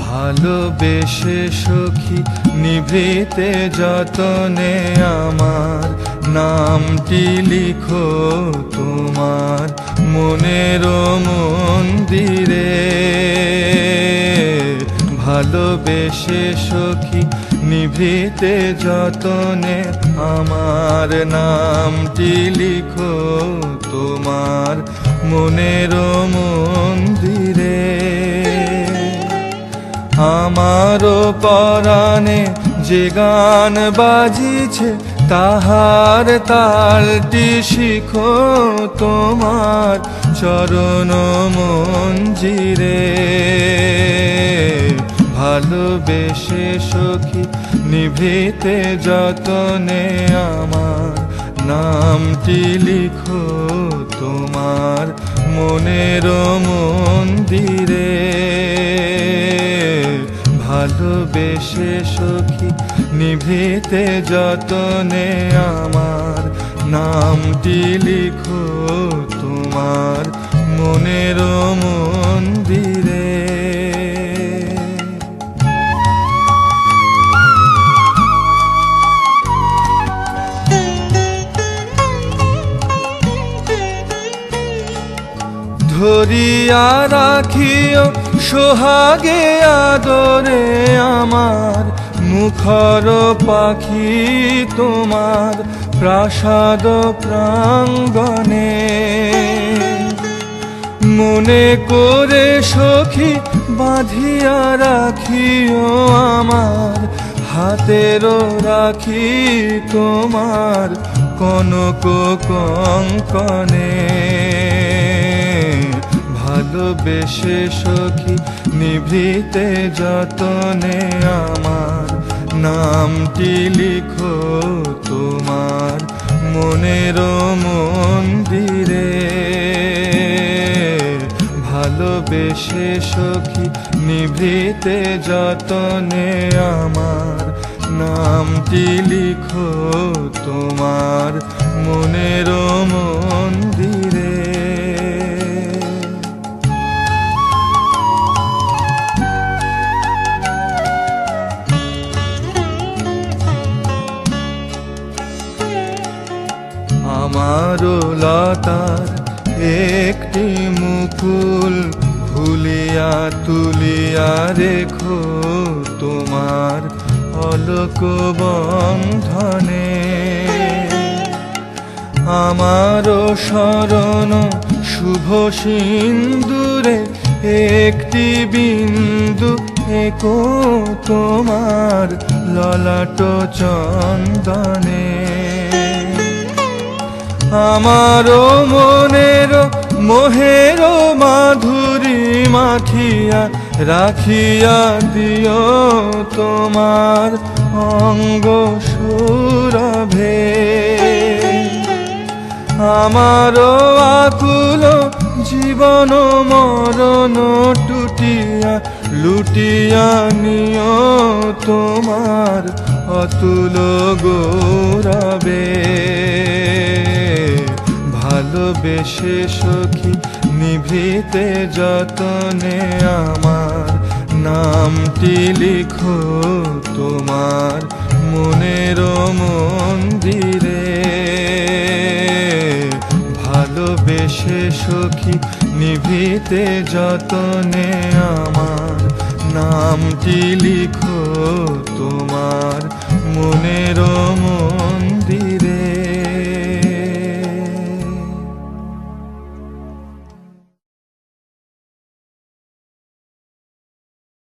ভালোবেসে সখী নিভৃতে যতনে আমার নামটি লিখো তোমার মনের মন্দিরে। ভালোবেসে সখী নিভৃতে যতনে আমার নামটি লিখো তোমার মনের মন্দিরে। আমারও পরাণে যে গান বাজিছে তাহার তালটি শিখো তোমার চরণ মঞ্জিরে। ভালোবেসে সখী নিভৃতে যতনে আমার নামটি লিখো তোমার মনের মন্দিরে। ভালোবেসে সখী নিভৃতে যতনে আমার নামটি লিখো তোমার মনের মন্দিরে। ধরিয়া রাখিও সোহাগে আদরে আমার মুখর পাখি তোমার প্রাসাদ প্রাঙ্গণে। মনে করে সখী বাঁধিয়া রাখিও আমার হাতেরও রাখি তোমার কনক কঙ্কণে। ভালোবেসে সখী নিভৃতে যতনে আমার নামটি লিখো তোমার মনের মন্দিরে। ভালোবেসে সখী নিভৃতে যতনে আমার নামটি লিখো তোমার মনের মন্দিরে। আমারও লতার একটি মুকুল ভুলিয়া তুলিয়া রেখো তোমার অলক বন্ধনে। আমারও শরণ শুভ সিন্দুরে একটি বিন্দু একো তোমার ললাট চন্দনে। আমারও মনের মোহের মাধুরী মাখিয়া রাখিয়া দিও তোমার অঙ্গ সুরভে। আমারও আকুল জীবন মরণ টুটিয়া লুটিয়া নিও তোমার অতুল গৌরবে। ভালোবেসে সখী নিভৃতে যতনে আমার নামটি লিখো তোমার মনের মন্দিরে। ভালোবেসে সখী নিভৃতে যতনে আমার নামটি লিখো তোমার মনের